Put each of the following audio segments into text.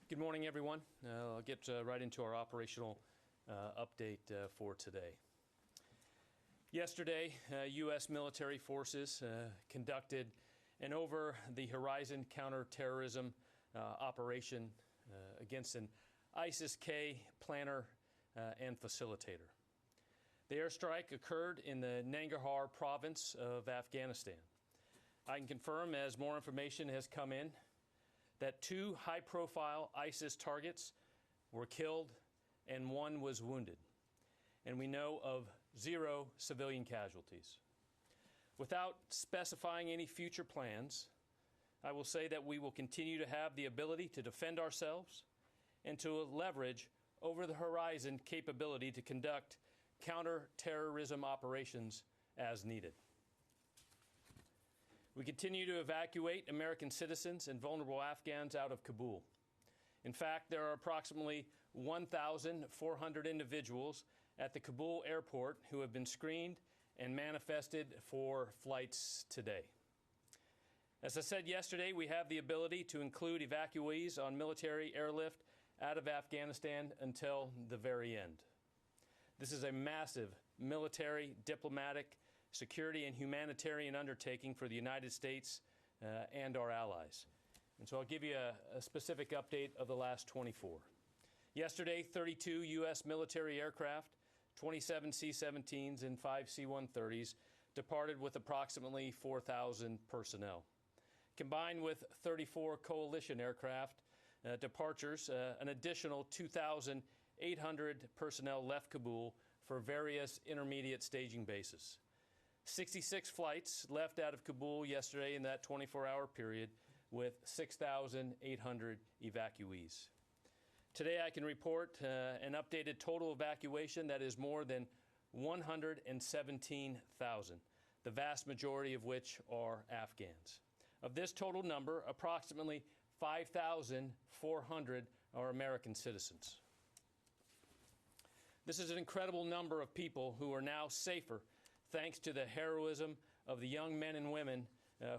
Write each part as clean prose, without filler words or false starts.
Good morning, everyone. I'll get right into our operational update for today. Yesterday, U.S. military forces conducted an over-the-horizon counterterrorism operation against an ISIS-K planner and facilitator. The airstrike occurred in the Nangarhar province of Afghanistan. I can confirm, as more information has come in, that 2 high-profile ISIS targets were killed and 1 was wounded. And we know of 0 civilian casualties. Without specifying any future plans, I will say that we will continue to have the ability to defend ourselves and to leverage over-the-horizon capability to conduct counter-terrorism operations as needed. We continue to evacuate American citizens and vulnerable Afghans out of Kabul. In fact, there are approximately 1,400 individuals at the Kabul airport who have been screened and manifested for flights today. As I said yesterday, we have the ability to include evacuees on military airlift out of Afghanistan until the very end. This is a massive military, diplomatic, security and humanitarian undertaking for the United States and our allies. And so I'll give you a specific update of the last 24. Yesterday, 32 U.S. military aircraft, 27 C-17s and 5 C-130s departed with approximately 4,000 personnel. Combined with 34 coalition aircraft departures, an additional 2,800 personnel left Kabul for various intermediate staging bases. 66 flights left out of Kabul yesterday in that 24-hour period with 6,800 evacuees. Today I can report an updated total evacuation that is more than 117,000, the vast majority of which are Afghans. Of this total number, approximately 5,400 are American citizens. This is an incredible number of people who are now safer thanks to the heroism of the young men and women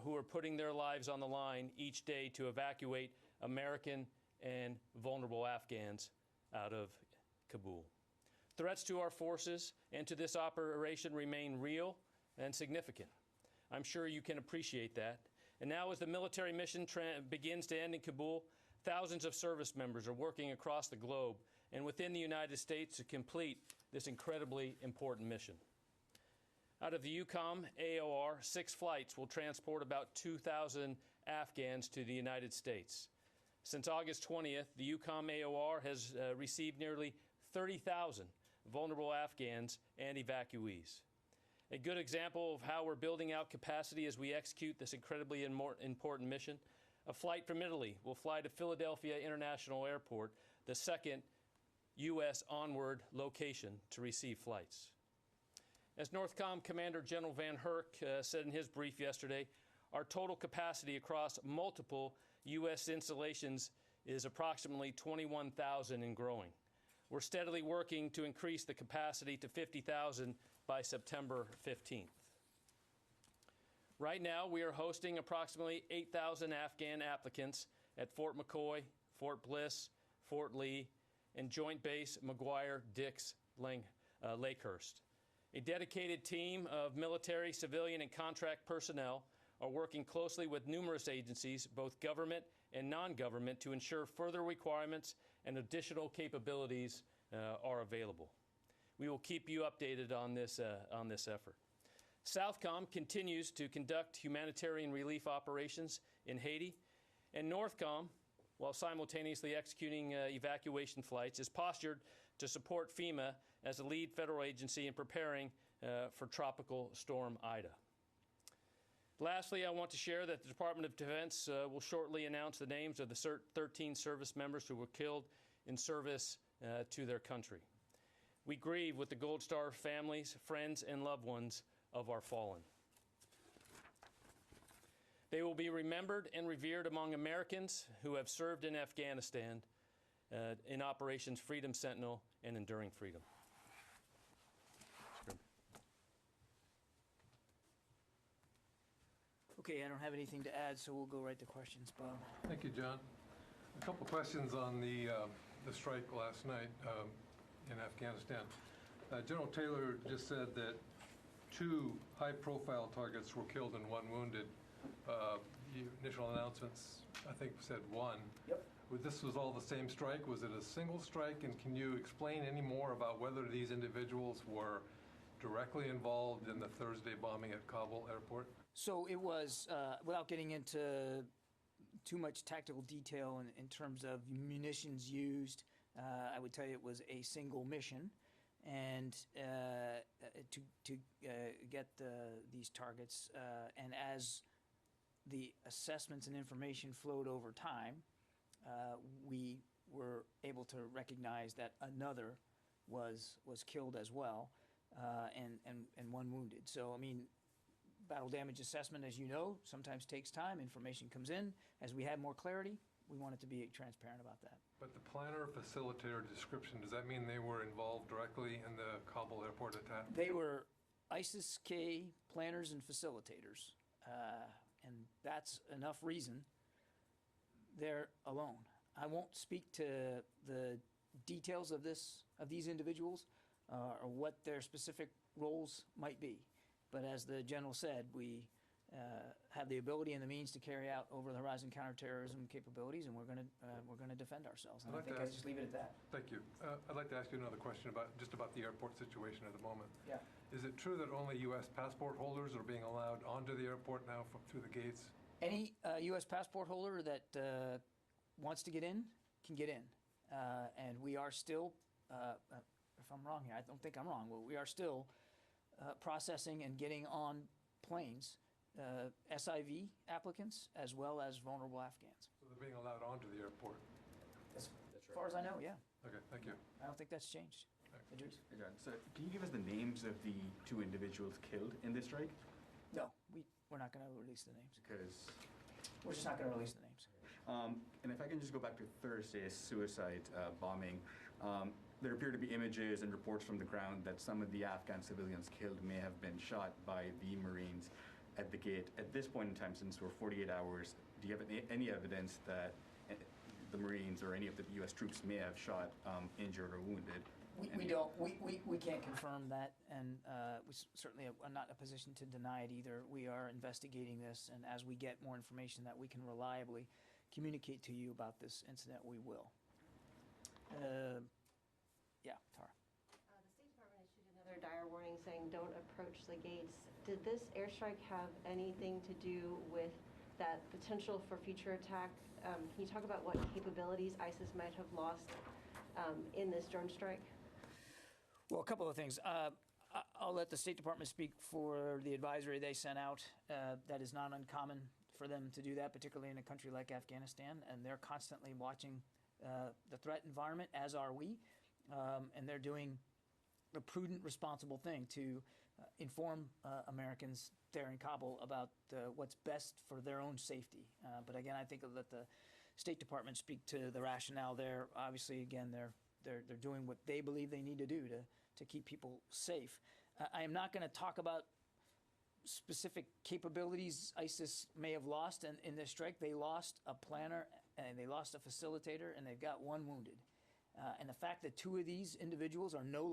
who are putting their lives on the line each day to evacuate American and vulnerable Afghans out of Kabul. Threats to our forces and to this operation remain real and significant. I'm sure you can appreciate that. And now, as the military mission begins to end in Kabul, thousands of service members are working across the globe and within the United States to complete this incredibly important mission. Out of the EUCOM AOR, 6 flights will transport about 2,000 Afghans to the United States. Since August 20th, the EUCOM AOR has received nearly 30,000 vulnerable Afghans and evacuees. A good example of how we're building out capacity as we execute this incredibly important mission, a flight from Italy will fly to Philadelphia International Airport, the 2nd U.S. onward location to receive flights. As NORTHCOM Commander General Van Herk said in his brief yesterday, our total capacity across multiple U.S. installations is approximately 21,000 and growing. We're steadily working to increase the capacity to 50,000 by September 15th. Right now, we are hosting approximately 8,000 Afghan applicants at Fort McCoy, Fort Bliss, Fort Lee, and Joint Base McGuire-Dix Lakehurst. A dedicated team of military, civilian, and contract personnel are working closely with numerous agencies, both government and non-government, to ensure further requirements and additional capabilities are available. We will keep you updated on this effort. SOUTHCOM continues to conduct humanitarian relief operations in Haiti, and NORTHCOM, while simultaneously executing evacuation flights, is postured to support FEMA as the lead federal agency in preparing for Tropical Storm Ida. Lastly, I want to share that the Department of Defense will shortly announce the names of the 13 service members who were killed in service to their country. We grieve with the Gold Star families, friends, and loved ones of our fallen. They will be remembered and revered among Americans who have served in Afghanistan in Operations Freedom Sentinel and Enduring Freedom. Okay, I don't have anything to add, so we'll go right to questions, Bob. Thank you, John. A couple of questions on the strike last night in Afghanistan. General Taylor just said that 2 high-profile targets were killed and 1 wounded. Initial announcements, I think, said 1. Yep. This was all the same strike? Was it a single strike? And can you explain any more about whether these individuals were directly involved in the Thursday bombing at Kabul airport? So it was, without getting into too much tactical detail in terms of munitions used, I would tell you it was a single mission. And to get these targets, and as the assessments and information flowed over time, we were able to recognize that another was killed as well, and 1 wounded. So, I mean, battle damage assessment, as you know, sometimes takes time. Information comes in. As we have more clarity, we wanted to be transparent about that. But the planner, facilitator description, does that mean they were involved directly in the Kabul airport attack? They were ISIS-K planners and facilitators, and that's enough reason they're alone. I won't speak to the details of these individuals or what their specific roles might be. But as the general said, we have the ability and the means to carry out over-the-horizon counterterrorism capabilities, and we're going to defend ourselves. And I think I just leave it at that. Thank you. I'd like to ask you another question about the airport situation at the moment. Yeah. Is it true that only U.S. passport holders are being allowed onto the airport now through the gates? Any U.S. passport holder that wants to get in can get in, and we are still, if I'm wrong here, I don't think I'm wrong, but we are still processing and getting on planes SIV applicants as well as vulnerable Afghans. So they're being allowed onto the airport? As far as I know, yeah. Okay, thank you. I don't think that's changed. Idris? Hey, John, so can you give us the names of the 2 individuals killed in this strike? No, we're not going to release the names. Because We're just not going to release the names. and if I can just go back to Thursday's suicide bombing, there appear to be images and reports from the ground that some of the Afghan civilians killed may have been shot by the Marines at the gate. At this point in time, since we're 48 hours, do you have any evidence that the Marines or any of the U.S. troops may have shot injured or wounded? We don't. We can't confirm that, and we certainly are not in a position to deny it either. We are investigating this, and as we get more information that we can reliably communicate to you about this incident, we will. Yeah, Tara. The State Department issued another dire warning saying don't approach the gates. Did this airstrike have anything to do with that potential for future attack? Can you talk about what capabilities ISIS might have lost in this drone strike? Well, a couple of things. I'll let the State Department speak for the advisory they sent out. That is not uncommon for them to do that, particularly in a country like Afghanistan, and they're constantly watching the threat environment, as are we, and they're doing a prudent, responsible thing to inform Americans there in Kabul about what's best for their own safety. But again, I think I'll let the State Department speak to the rationale there. Obviously, again, they're doing what they believe they need to do to keep people safe. I am not going to talk about specific capabilities ISIS may have lost in this strike. They lost a planner, and they lost a facilitator, and they've got 1 wounded. And the fact that 2 of these individuals are no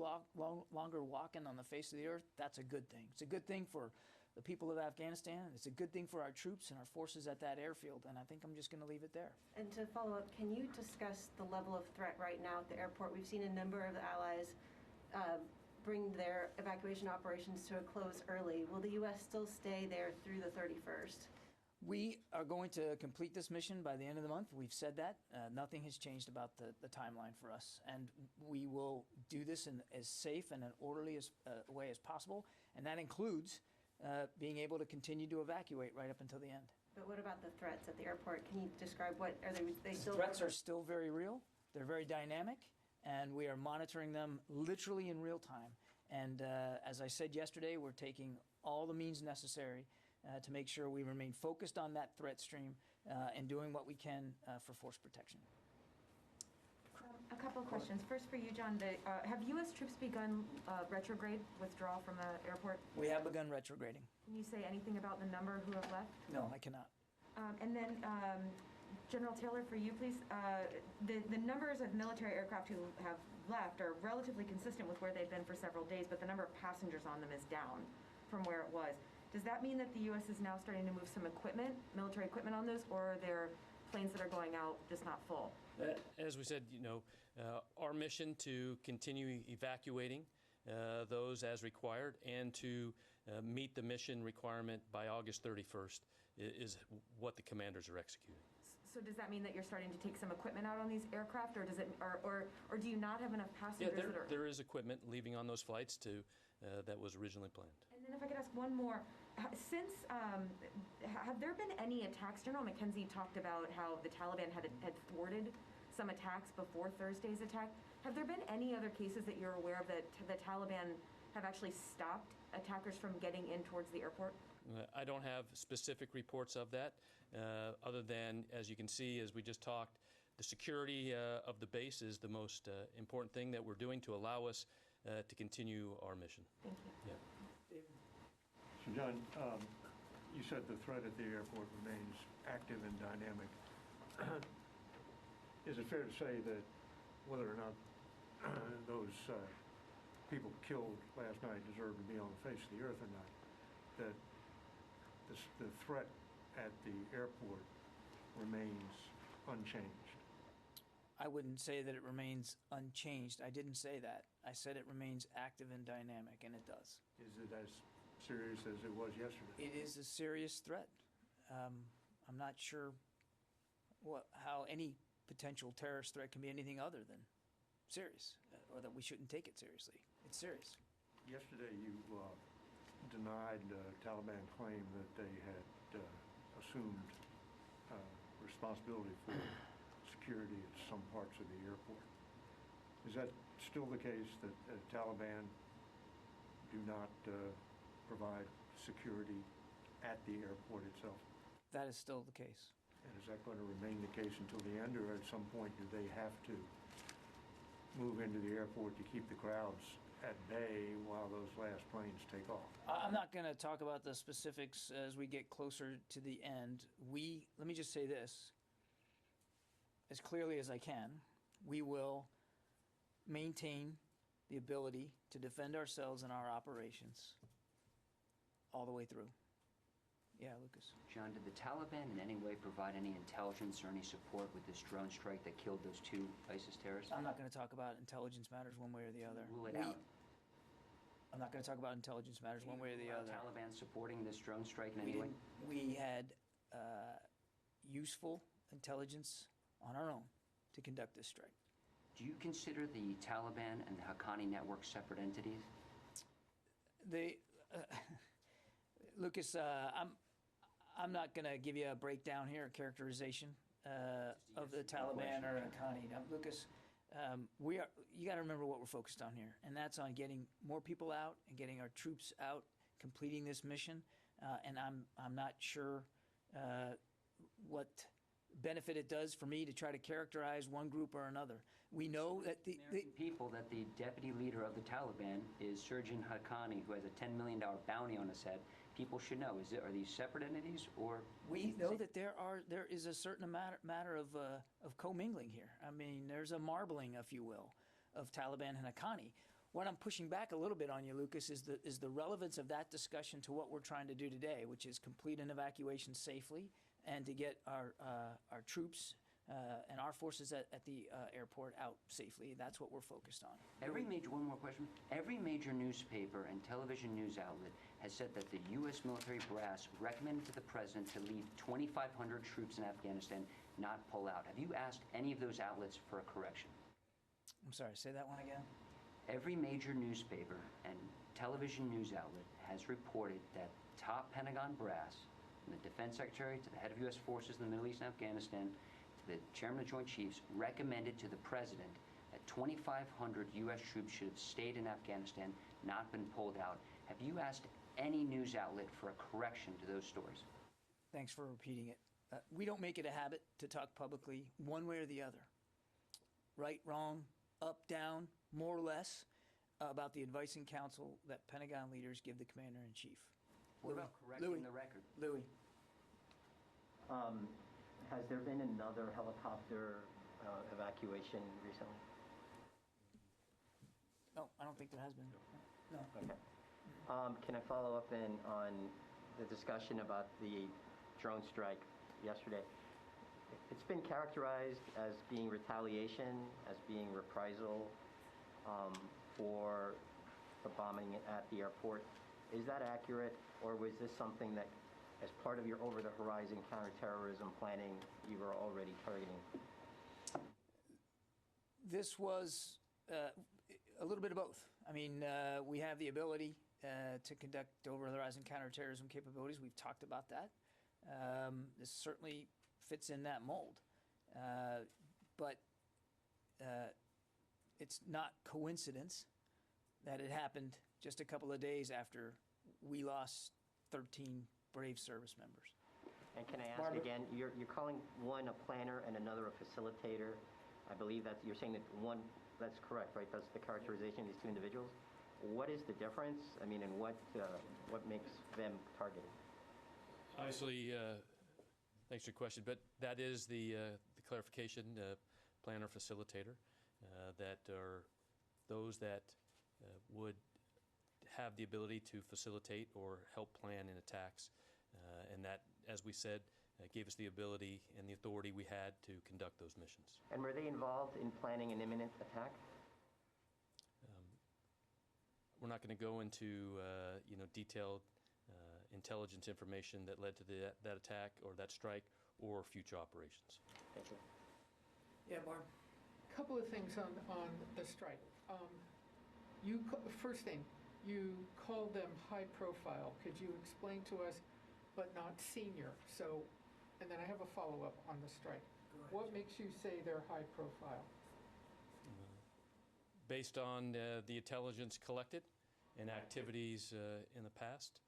longer walking on the face of the earth, that's a good thing. It's a good thing for the people of Afghanistan. It's a good thing for our troops and our forces at that airfield, and I think I'm just going to leave it there. And to follow up, can you discuss the level of threat right now at the airport? We've seen a number of the allies bring their evacuation operations to a close early. Will the U.S. still stay there through the 31st? We are going to complete this mission by the end of the month. We've said that. Nothing has changed about the timeline for us. And we will do this in as safe and an orderly way as possible. And that includes being able to continue to evacuate right up until the end. But what about the threats at the airport? Can you describe what are they still? The threats are still very real. They're very dynamic, and we are monitoring them literally in real time. And as I said yesterday, we're taking all the means necessary to make sure we remain focused on that threat stream and doing what we can for force protection. A couple of questions. First for you, John. Have U.S. troops begun retrograde withdrawal from the airport? We have begun retrograding. Can you say anything about the number who have left? No, I cannot. And then General Taylor, for you, please. The numbers of military aircraft who have left are relatively consistent with where they've been for several days, but the number of passengers on them is down from where it was. Does that mean that the U.S. is now starting to move some equipment, military equipment on those, or are there planes that are going out just not full? As we said, our mission to continue evacuating those as required and to meet the mission requirement by August 31st is what the commanders are executing. So does that mean that you're starting to take some equipment out on these aircraft, or does it, or do you not have enough passengers? Yeah, there is equipment leaving on those flights that was originally planned. And then if I could ask one more, since have there been any attacks? General McKenzie talked about how the Taliban had thwarted some attacks before Thursday's attack. Have there been any other cases that you're aware of that the Taliban have actually stopped attackers from getting in towards the airport? I don't have specific reports of that, other than, as you can see, as we just talked, the security of the base is the most important thing that we're doing to allow us to continue our mission. Thank you. Yeah. So, John, you said the threat at the airport remains active and dynamic. Is it fair to say that whether or not those people killed last night deserve to be on the face of the earth or not, that the threat at the airport remains unchanged? I wouldn't say that it remains unchanged. I didn't say that. I said it remains active and dynamic, and it does. Is it as serious as it was yesterday? It is a serious threat. I'm not sure how any potential terrorist threat can be anything other than serious, or that we shouldn't take it seriously. It's serious. Yesterday, you denied Taliban claim that they had assumed responsibility for security at some parts of the airport. Is that still the case, that Taliban do not provide security at the airport itself? That is still the case. And is that going to remain the case until the end, or at some point do they have to move into the airport to keep the crowds at bay while those last planes take off? I'm not going to talk about the specifics as we get closer to the end. Let me just say this, as clearly as I can, we will maintain the ability to defend ourselves and our operations all the way through. Yeah, Lucas. John, did the Taliban in any way provide any intelligence or any support with this drone strike that killed those two ISIS terrorists? I'm not going to talk about intelligence matters one way or the other. Rule it out. I'm not going to talk about intelligence matters one way or the other. Taliban supporting this drone strike in any way? We had useful intelligence on our own to conduct this strike. Do you consider the Taliban and the Haqqani network separate entities? Lucas, I'm not going to give you a breakdown here, a characterization of the Taliban or Haqqani. Now, Lucas, you got to remember what we're focused on here, and that's on getting more people out and getting our troops out, completing this mission. And I'm not sure what benefit it does for me to try to characterize one group or another. We know that the people that the deputy leader of the Taliban is Surgeon Haqqani, who has a $10 million bounty on his head. People should know. Are these separate entities, or we know that there is a certain matter of commingling here. I mean, there's a marbling, if you will, of Taliban and Haqqani. What I'm pushing back a little bit on you, Lucas, is the relevance of that discussion to what we're trying to do today, which is complete an evacuation safely and to get our troops and our forces at the airport out safely. That's what we're focused on. One more question. Every major newspaper and television news outlet has said that the U.S. military brass recommended to the president to leave 2,500 troops in Afghanistan, not pull out. Have you asked any of those outlets for a correction? I'm sorry, say that one again. Every major newspaper and television news outlet has reported that top Pentagon brass, from the Defense Secretary to the head of U.S. forces in the Middle East and Afghanistan, to the Chairman of the Joint Chiefs, recommended to the President that 2,500 U.S. troops should have stayed in Afghanistan, not been pulled out. Have you asked any news outlet for a correction to those stories? Thanks for repeating it. We don't make it a habit to talk publicly one way or the other. Right, wrong, up, down, more or less, about the advice and counsel that Pentagon leaders give the Commander-in-Chief. What about correcting the record? Louis. Has there been another helicopter evacuation recently? No, I don't think there has been. No. Okay. Can I follow up then on the discussion about the drone strike yesterday? It's been characterized as being retaliation, as being reprisal for the bombing at the airport. Is that accurate, or was this something that, as part of your over-the-horizon counterterrorism planning, you were already targeting? This was a little bit of both. I mean, we have the ability to conduct over-the-horizon counterterrorism capabilities. We've talked about that. This certainly fits in that mold. But it's not coincidence that it happened just a couple of days after we lost 13 brave service members. And can I ask again, you're calling one a planner and another a facilitator. I believe that you're saying that one, that's correct, right? That's the characterization of these two individuals. What is the difference? I mean, and what makes them targeted? Obviously, thanks for your question, but that is the clarification, planner, facilitator, that are those that would have the ability to facilitate or help plan in attacks, and that, as we said, gave us the ability and the authority we had to conduct those missions. And were they involved in planning an imminent attack? We're not going to go into detailed intelligence information that led to that attack or that strike or future operations. Thank you. Yeah, Barb. Couple of things on the strike. First thing, you called them high profile. Could you explain to us, but not senior? So, and then I have a follow-up on the strike. What makes you say they're high profile? Based on the intelligence collected and activities in the past,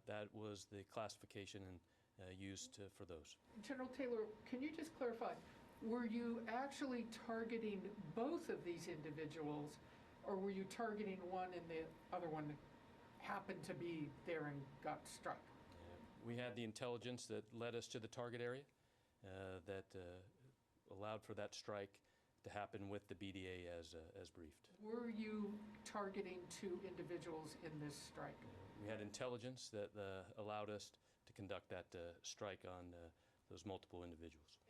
that was the classification used for those. General Taylor, can you just clarify, were you actually targeting both of these individuals, or were you targeting one and the other one happened to be there and got struck? We had the intelligence that led us to the target area that allowed for that strike to happen with the BDA as briefed. Were you targeting two individuals in this strike? We had intelligence that allowed us to conduct that strike on those multiple individuals.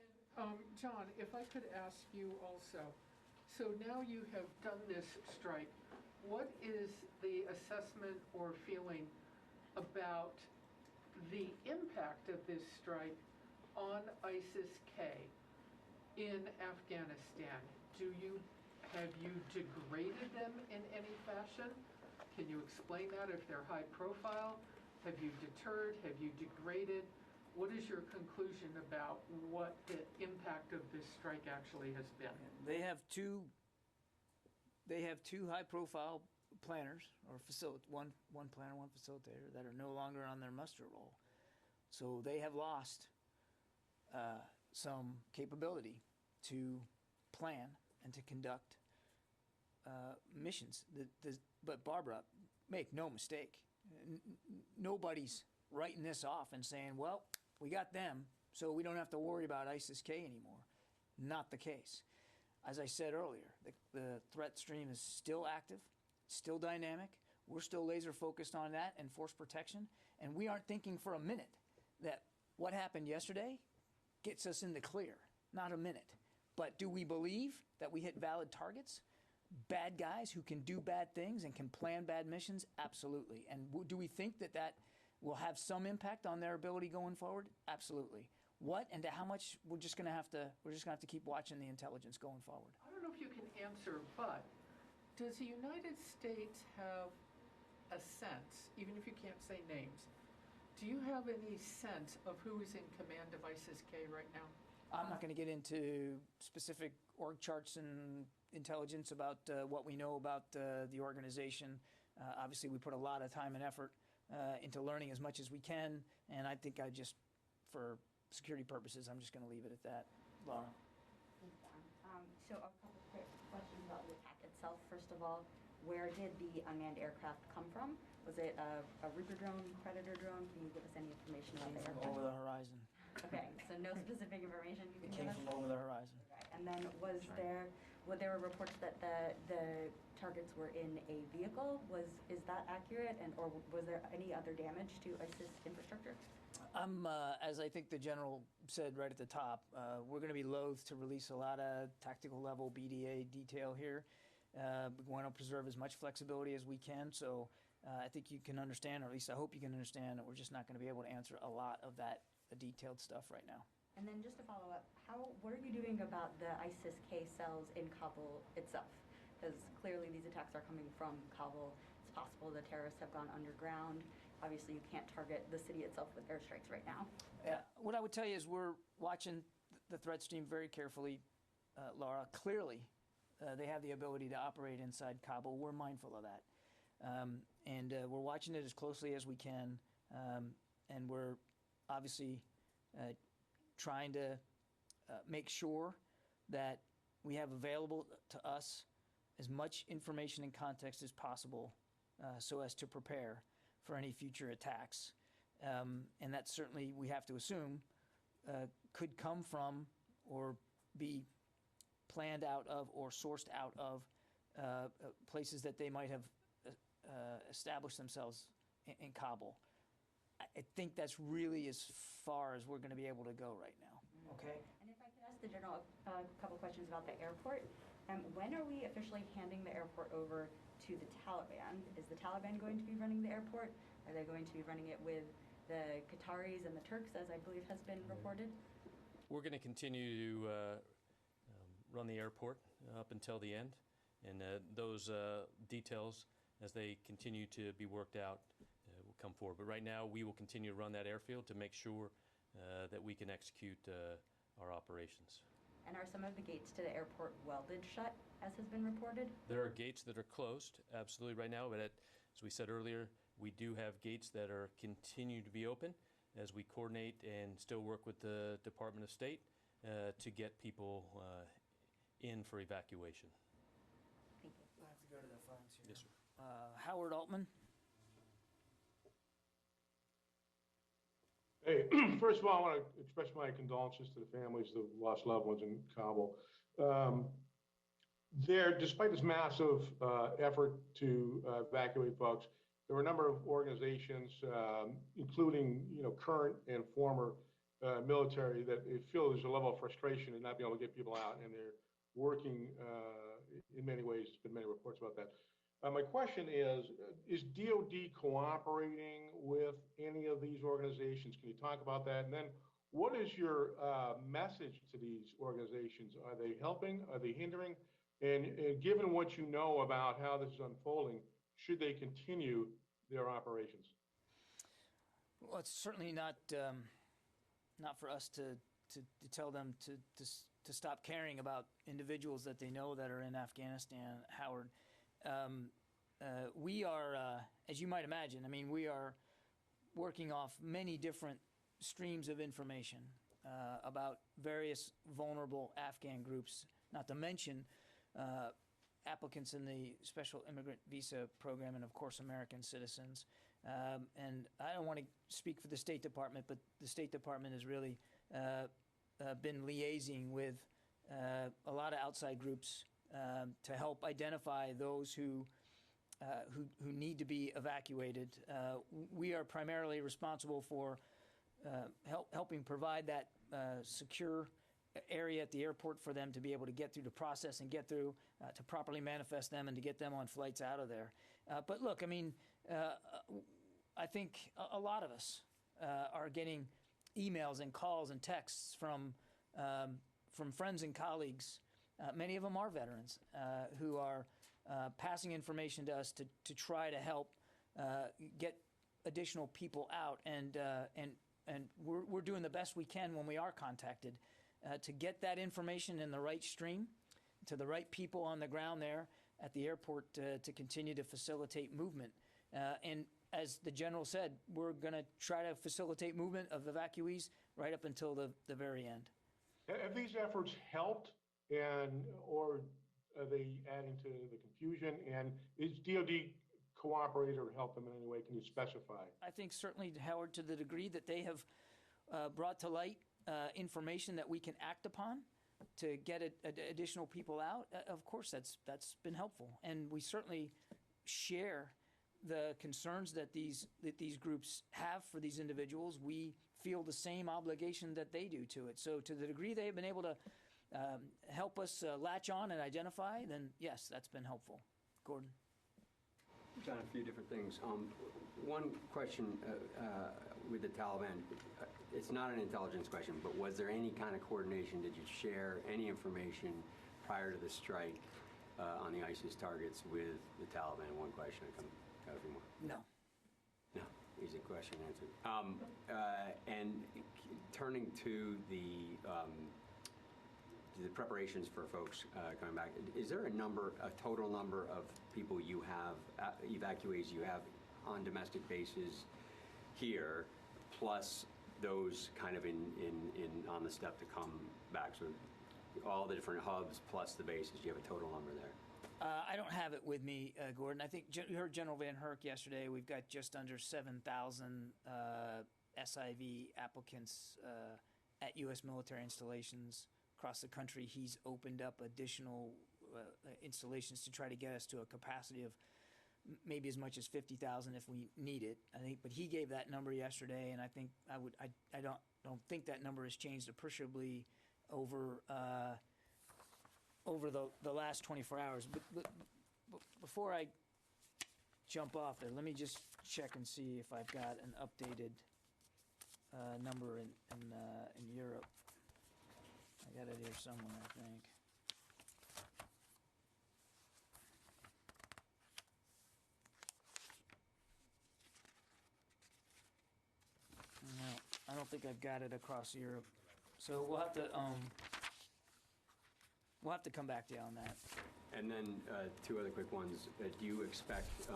John, if I could ask you also, so now you have done this strike, what is the assessment or feeling about the impact of this strike on ISIS-K in Afghanistan? Have you degraded them in any fashion? Can you explain that if they're high profile? Have you deterred? Have you degraded? What is your conclusion about what the impact of this strike actually has been? They have two high-profile planners, or one planner, one facilitator, that are no longer on their muster roll. So they have lost some capability to plan and to conduct missions. But Barbara, make no mistake, nobody's writing this off and saying, well, we got them, so we don't have to worry about ISIS-K anymore. Not the case. As I said earlier, the threat stream is still active, still dynamic. We're still laser focused on that and force protection. And we aren't thinking for a minute that what happened yesterday gets us in the clear. Not a minute. But do we believe that we hit valid targets? Bad guys who can do bad things and can plan bad missions? Absolutely. And do we think that that will have some impact on their ability going forward? Absolutely. What and to how much, we're just going to have to keep watching the intelligence going forward. I don't know if you can answer, but does the United States have a sense, even if you can't say names, do you have any sense of who is in command of ISIS-K right now? I'm not going to get into specific org charts and intelligence about what we know about the organization. Obviously, we put a lot of time and effort into learning as much as we can, and I think for security purposes, I'm just going to leave it at that. Laura. So a couple of quick questions about the attack itself. First of all, where did the unmanned aircraft come from? Was it a Reaper drone, Predator drone? Can you give us any information about the aircraft? Over the horizon. Okay, so no specific information you It can came give us? from over the horizon. Okay, and then there were reports that the targets were in a vehicle? Is that accurate, or was there any other damage to ISIS infrastructure? As I think the general said right at the top, we're going to be loath to release a lot of tactical level BDA detail here. We want to preserve as much flexibility as we can. So I think you can understand, or at least I hope you can understand, that we're just not going to be able to answer a lot of that detailed stuff right now. And then just to follow up, what are you doing about the ISIS-K cells in Kabul itself? Because clearly these attacks are coming from Kabul. It's possible the terrorists have gone underground. Obviously, you can't target the city itself with airstrikes right now. Yeah, what I would tell you is we're watching the threat stream very carefully, Laura. Clearly, they have the ability to operate inside Kabul. We're mindful of that. And we're watching it as closely as we can. And we're obviously trying to make sure that we have available to us as much information and context as possible so as to prepare for any future attacks. And that certainly, we have to assume, could come from or be planned out of or sourced out of places that they might have established themselves in Kabul. I think that's really as far as we're going to be able to go right now. Okay? And if I could ask the general a couple questions about the airport. When are we officially handing the airport over to the Taliban? Is the Taliban going to be running the airport? Are they going to be running it with the Qataris and the Turks, as I believe has been reported? We're going to continue to run the airport up until the end, and those details, as they continue to be worked out, will come forward. But right now, we will continue to run that airfield to make sure that we can execute our operations. And are some of the gates to the airport welded shut, as has been reported? There are gates that are closed, absolutely, right now. But as we said earlier, we do have gates that are continue to be open as we coordinate and still work with the Department of State to get people in for evacuation. Thank you. I have to go to the phones here. Yes, sir. Howard Altman. Hey, first of all, I want to express my condolences to the families of lost loved ones in Kabul. Despite this massive effort to evacuate folks, there were a number of organizations, including current and former military, that feel there's a level of frustration in not being able to get people out, and they're working in many ways. There's been many reports about that. My question is DOD cooperating with any of these organizations? Can you talk about that? And then what is your message to these organizations? Are they helping? Are they hindering? And given what you know about how this is unfolding, should they continue their operations? Well, it's certainly not for us to tell them to stop caring about individuals that they know that are in Afghanistan, Howard. We are, as you might imagine, we are working off many different streams of information about various vulnerable Afghan groups, not to mention applicants in the Special Immigrant Visa Program and, of course, American citizens. And I don't want to speak for the State Department, but the State Department has really been liaising with a lot of outside groups to help identify those who need to be evacuated. We are primarily responsible for helping provide that secure area at the airport for them to be able to get through the process and get through to properly manifest them and to get them on flights out of there. But look, I think a lot of us are getting emails and calls and texts from friends and colleagues. Many of them are veterans who are passing information to us to try to help get additional people out, and we're doing the best we can when we are contacted to get that information in the right stream to the right people on the ground there at the airport to continue to facilitate movement. And as the general said, we're going to try to facilitate movement of evacuees right up until the very end. Have these efforts helped, or are they adding to the confusion? And is DOD cooperate or help them in any way? Can you specify? I think certainly, Howard, to the degree that they have brought to light information that we can act upon to get additional people out, of course that's been helpful. And we certainly share the concerns that these groups have for these individuals. We feel the same obligation that they do to it. So to the degree they have been able to help us latch on and identify, then yes, that's been helpful. Gordon? John, a few different things. One question with the Taliban, it's not an intelligence question, but was there any kind of coordination? Did you share any information prior to the strike on the ISIS targets with the Taliban? One question. I got a few more. No. No. Easy question answered. And turning to the preparations for folks coming back, is there a total number of people you have, evacuees you have on domestic bases here, plus those kind of on the step to come back? So all the different hubs plus the bases, do you have a total number there? I don't have it with me, Gordon. I think you heard General Van Herk yesterday. We've got just under 7,000 SIV applicants at U.S. military installations across the country. He's opened up additional installations to try to get us to a capacity of maybe as much as 50,000 if we need it. I think, but he gave that number yesterday, and I think I don't think that number has changed appreciably over the last 24 hours. But before I jump off there, let me just check and see if I've got an updated number in Europe. I got it here somewhere, I think. No, I don't think I've got it across Europe. So we'll have to come back to you on that. And then two other quick ones. Do you expect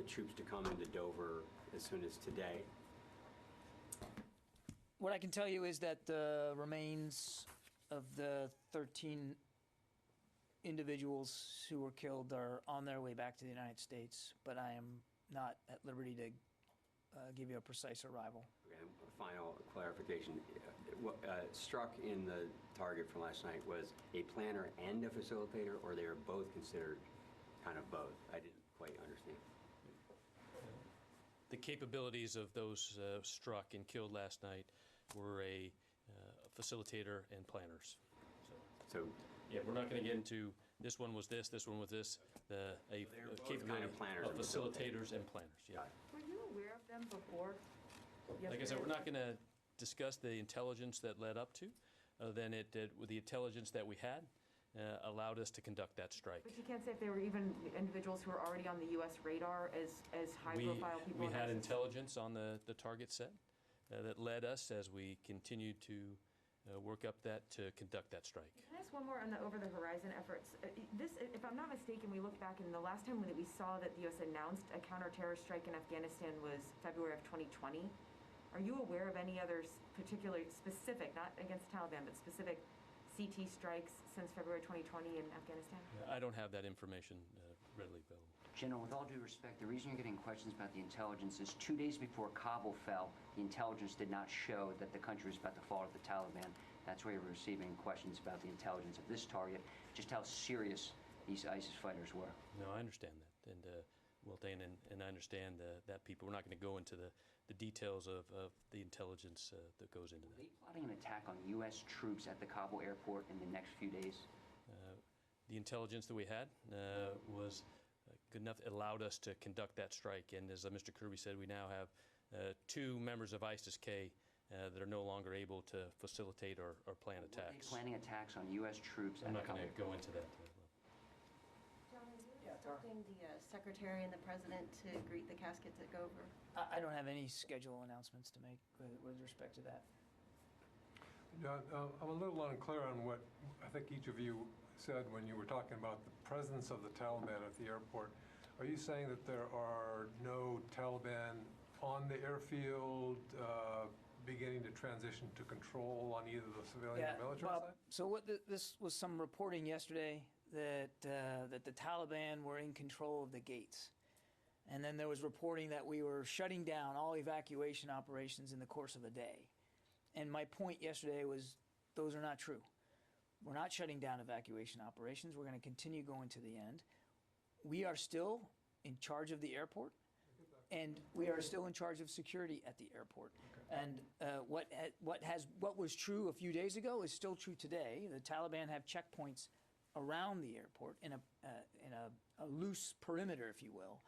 troops to come into Dover as soon as today? What I can tell you is that the remains of the 13 individuals who were killed are on their way back to the United States, but I am not at liberty to give you a precise arrival. Okay, final clarification. What struck in the target from last night was a planner and a facilitator, or they are both considered kind of both? I didn't quite understand. The capabilities of those struck and killed last night were a facilitator and planners. So yeah, we're not going to get into this one was this one was this. A capability kind of planners of facilitators and planners. Yeah. Were you aware of them before? Like I said, we're not going to discuss the intelligence that led up to, then with the intelligence that we had allowed us to conduct that strike. But you can't say if they were even individuals who were already on the U.S. radar as high-profile people. We had intelligence on the target set that led us as we continued to work up to conduct that strike. Can I ask one more on the over-the-horizon efforts? If I'm not mistaken, we look back and the last time that we saw that the U.S. announced a counter-terrorist strike in Afghanistan was February of 2020. Are you aware of any other particularly specific, not against Taliban, but specific CT strikes since February 2020 in Afghanistan? I don't have that information readily available. General, with all due respect, the reason you're getting questions about the intelligence is 2 days before Kabul fell, the intelligence did not show that the country was about to fall to the Taliban. That's why you're receiving questions about the intelligence of this target, just how serious these ISIS fighters were. No, I understand that. And well, Dan, and I understand that people, we're not going to go into the details of the intelligence that goes into that. Are they plotting an attack on U.S. troops at the Kabul airport in the next few days? The intelligence that we had was good enough, it allowed us to conduct that strike. And as Mr. Kirby said, we now have 2 members of ISIS-K that are no longer able to facilitate or plan attacks. Are they planning attacks on U.S. troops? I'm not going to go into that. John, are you expecting the Secretary and the President to greet the caskets at Dover? I don't have any schedule announcements to make with respect to that. John, I'm a little unclear on what I think each of you said when you were talking about the presence of the Taliban at the airport. Are you saying that there are no Taliban on the airfield beginning to transition to control on either the civilian or military side? So this was some reporting yesterday that the Taliban were in control of the gates. And then there was reporting that we were shutting down all evacuation operations in the course of a day. And my point yesterday was those are not true. We're not shutting down evacuation operations. We're going to continue going to the end. We are still in charge of the airport, and we are still in charge of security at the airport. And what was true a few days ago is still true today. The Taliban have checkpoints around the airport in a loose perimeter, if you will,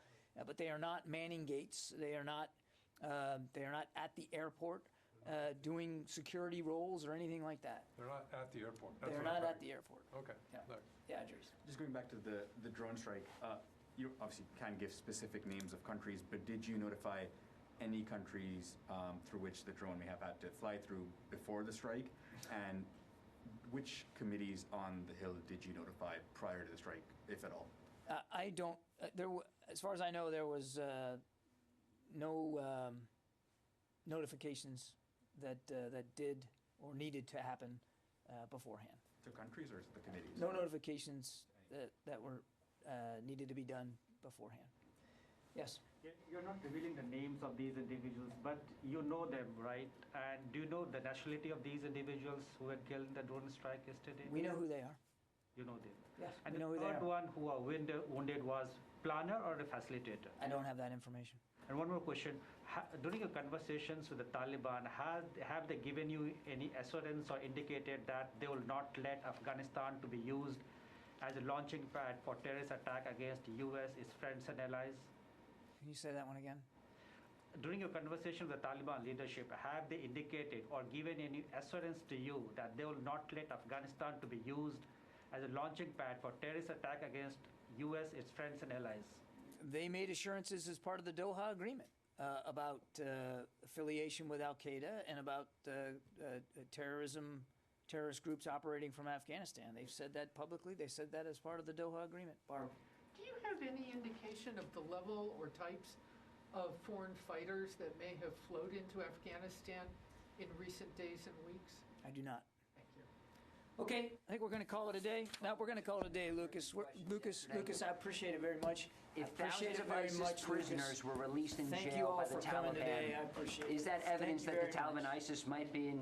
but they are not manning gates. They are not at the airport doing security roles or anything like that. They're not at the airport. They're not at the airport. Okay. Yeah. Look. Yeah, Andres. Just going back to the drone strike, you obviously can't give specific names of countries, but did you notify any countries through which the drone may have had to fly through before the strike? And which committees on the Hill did you notify prior to the strike, if at all? I don't. As far as I know, there was no notifications that did or needed to happen beforehand. To countries or to the committees? No notifications that were needed to be done beforehand. Yes. You're not revealing the names of these individuals, but you know them, right? And do you know the nationality of these individuals who were killed in the drone strike yesterday? We know who they are. You know them? Yes, And we the know who they third are. one who are wounded was planner or a facilitator? I don't have that information. And one more question. During your conversations with the Taliban, have they given you any assurance or indicated that they will not let Afghanistan to be used as a launching pad for terrorist attack against U.S., its friends and allies? Can you say that one again? During your conversation with the Taliban leadership, have they indicated or given any assurance to you that they will not let Afghanistan to be used as a launching pad for terrorist attack against U.S., its friends and allies? They made assurances as part of the Doha Agreement about affiliation with Al-Qaeda and about terrorist groups operating from Afghanistan. They've said that publicly. They said that as part of the Doha Agreement. Barb. Do you have any indication of the level or types of foreign fighters that may have flowed into Afghanistan in recent days and weeks? I do not. Thank you. Okay, I think we're going to call it a day. No, we're going to call it a day, Lucas. Lucas, I appreciate it very much. If I appreciate thousands it of very ISIS much, prisoners Lucas. were released in Thank you jail all by the for coming Taliban, today. I appreciate it. is that Thank evidence you that the very Taliban much. ISIS might be in